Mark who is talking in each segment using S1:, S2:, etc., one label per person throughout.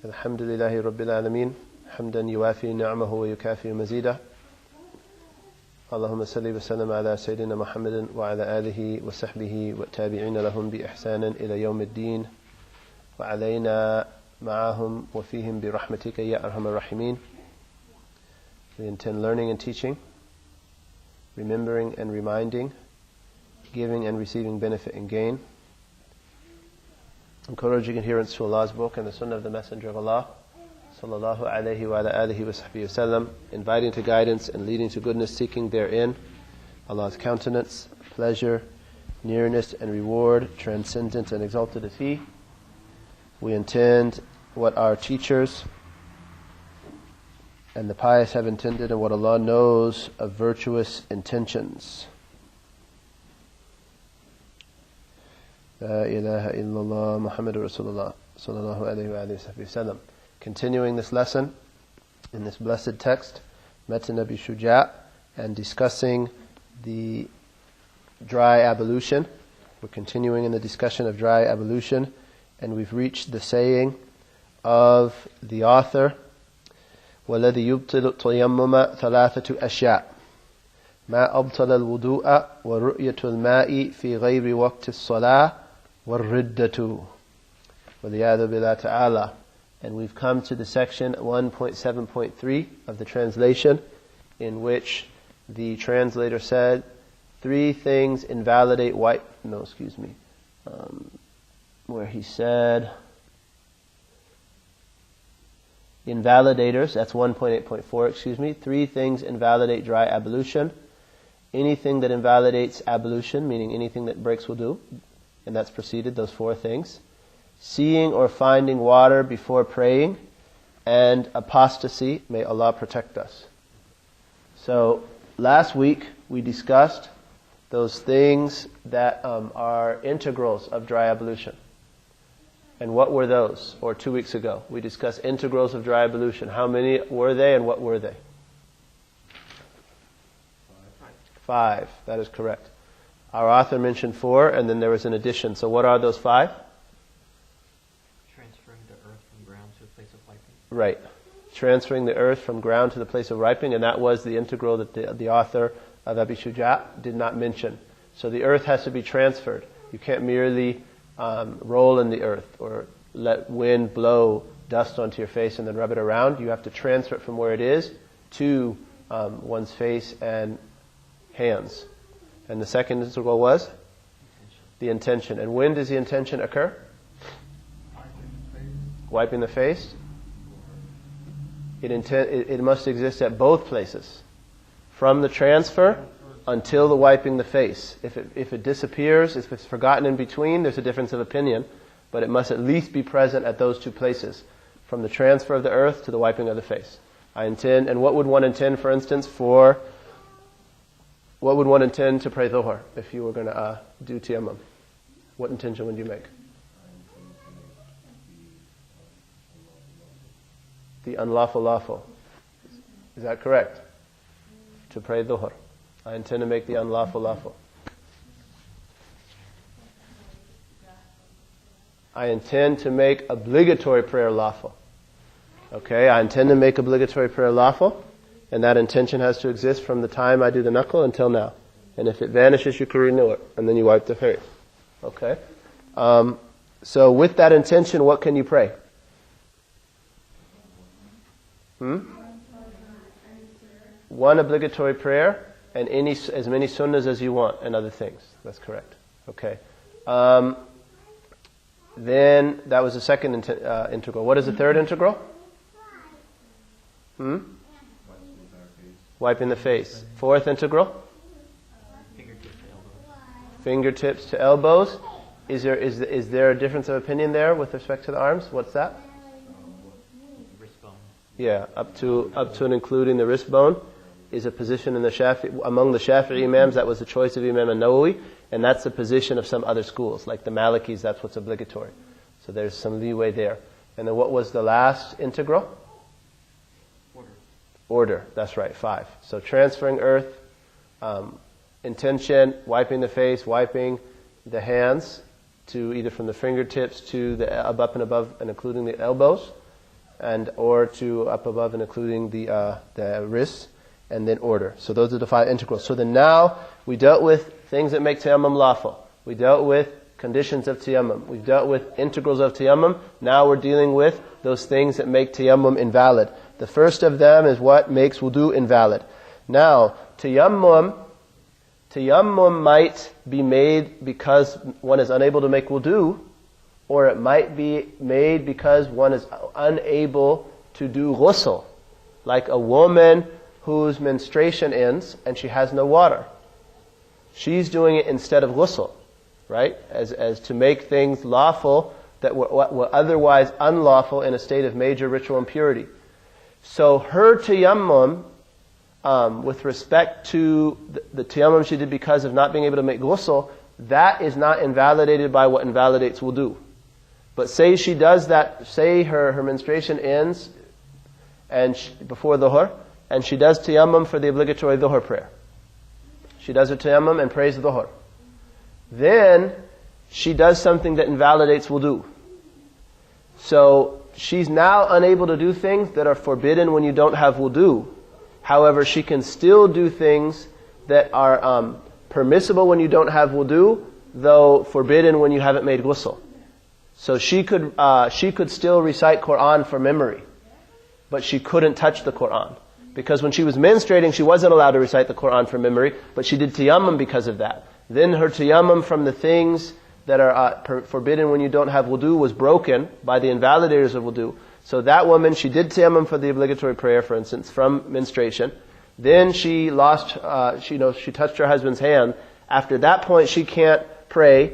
S1: الحمد لله رب العالمين حمدا يوافي نعمه ويكافئ مزيده اللهم صل وسلم على سيدنا محمد وعلى آله وصحبه والتابعين لهم بإحسان إلى يوم الدين وعلينا معهم وفيهم برحمتك يا أرحم الراحمين. We intend learning and teaching, remembering and reminding, giving and receiving benefit and gain, encouraging adherence to Allah's book and the Sunnah of the Messenger of Allah sallallahu alayhi wa ala alihi wa sahbihi wasallam, inviting to guidance and leading to goodness, seeking therein Allah's countenance, pleasure, nearness and reward, transcendent and exalted is He. We intend what our teachers and the pious have intended and what Allah knows of virtuous intentions. La ilaha illallah Muhammadur Rasulullah sallallahu alayhi wa sallam. Continuing this lesson in this blessed text, Matan Nabi Shuja', and discussing the dry ablution. We're continuing in the discussion of dry ablution, and we've reached the saying of the author, وَالَّذِي يُبْطِلُ التَّيَمُّمَ ثَلَاثَةُ أَشْيَاء مَا أَبْطَلَ الْوُضُوءَ وَرُؤْيَةُ الْمَاءِ فِي غَيْرِ وَقْتِ الصَّلَاةِ وَالرِّدَّةُ وَالْعِيَاذُ بِاللَّهِ تَعَالَى. And we've come to the section 1.7.3 of the translation, in which the translator said, where he said, invalidators, that's 1.8.4, 3 things invalidate dry ablution. Anything that invalidates ablution, meaning anything that breaks wudu, and that's preceded, those 4 things. Seeing or finding water before praying, and apostasy. May Allah protect us. So, last week we discussed those things that are integrals of dry ablution. And what were those? Or 2 weeks ago, we discussed integrals of dry ablution. How many were they and what were they? 5. That is correct. Our author mentioned 4, and then there was an addition. So what are those 5?
S2: Transferring the earth from ground to the place of wiping.
S1: Right. Transferring the earth from ground to the place of wiping, and that was the integral that the author of Abi Shuja' did not mention. So the earth has to be transferred. You can't merely roll in the earth or let wind blow dust onto your face and then rub it around. You have to transfer it from where it is to one's face and hands. And the second integral was? The intention. And when does the intention occur? Wiping the face. It must exist at both places. From the transfer until the wiping the face. If it disappears, if it's forgotten in between, there's a difference of opinion. But it must at least be present at those 2 places. From the transfer of the earth to the wiping of the face. And what would one intend, for instance, what would one intend to pray Dhuhr if you were going to do Tayammum? What intention would you make? The unlawful lawful. Is that correct? To pray Dhuhr. I intend to make the unlawful lawful. I intend to make obligatory prayer lawful. Okay, I intend to make obligatory prayer lawful, and that intention has to exist from the time I do the knuckle until now. And if it vanishes, you can renew it, and then you wipe the face. Okay? So with that intention, what can you pray? One obligatory prayer, and as many sunnahs as you want, and other things. That's correct. Okay. Then, that was the second integral. What is the third integral? Wiping the face. Fourth integral? Fingertips to elbows. Is there a difference of opinion there with respect to the arms? What's that?
S2: Wrist bone.
S1: Yeah, up to and including the wrist bone is a position in among the Shafi'i Imams. That was the choice of Imam an-Nawawi, and that's the position of some other schools, like the Malikis. That's what's obligatory. So there's some leeway there. And then what was the last integral? Order. That's right, 5. So transferring earth, intention, wiping the face, wiping the hands, to either from the fingertips to the up and above and including the elbows, and or to up above and including the wrists, and then order. So those are the 5 integrals. So then now we dealt with things that make tayammum lawful. We dealt with conditions of tayammum. We've dealt with integrals of tayammum. Now we're dealing with those things that make tayammum invalid. The first of them is what makes wudu invalid. Now, tayammum might be made because one is unable to make wudu, or it might be made because one is unable to do ghusl. Like a woman whose menstruation ends and she has no water. She's doing it instead of ghusl, right? As to make things lawful that were otherwise unlawful in a state of major ritual impurity. So her tayammum, with respect to the tayammum she did because of not being able to make ghusl, that is not invalidated by what invalidates wudu. But say she does that, say her menstruation ends and before dhuhr, and she does tayammum for the obligatory dhuhr prayer. She does her tayammum and prays dhuhr. Then she does something that invalidates wudu. So she's now unable to do things that are forbidden when you don't have wudu. However, she can still do things that are permissible when you don't have wudu, though forbidden when you haven't made ghusl. So she could still recite Qur'an for memory, but she couldn't touch the Qur'an. Because when she was menstruating, she wasn't allowed to recite the Qur'an from memory, but she did tayammum because of that. Then her tayammum from the things that are forbidden when you don't have wudu was broken by the invalidators of wudu. So that woman, she did tayammum for the obligatory prayer, for instance, from menstruation. Then she lost, she touched her husband's hand. After that point, she can't pray,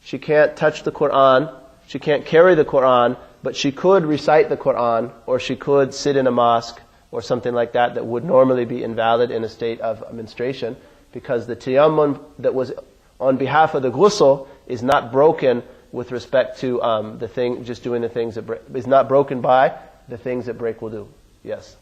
S1: she can't touch the Qur'an, she can't carry the Qur'an, but she could recite the Qur'an, or she could sit in a mosque, or something like that would normally be invalid in a state of menstruation, because the tayammum that was on behalf of the ghusl is not broken with respect to just doing the things that is not broken by the things that break wudu. Yes?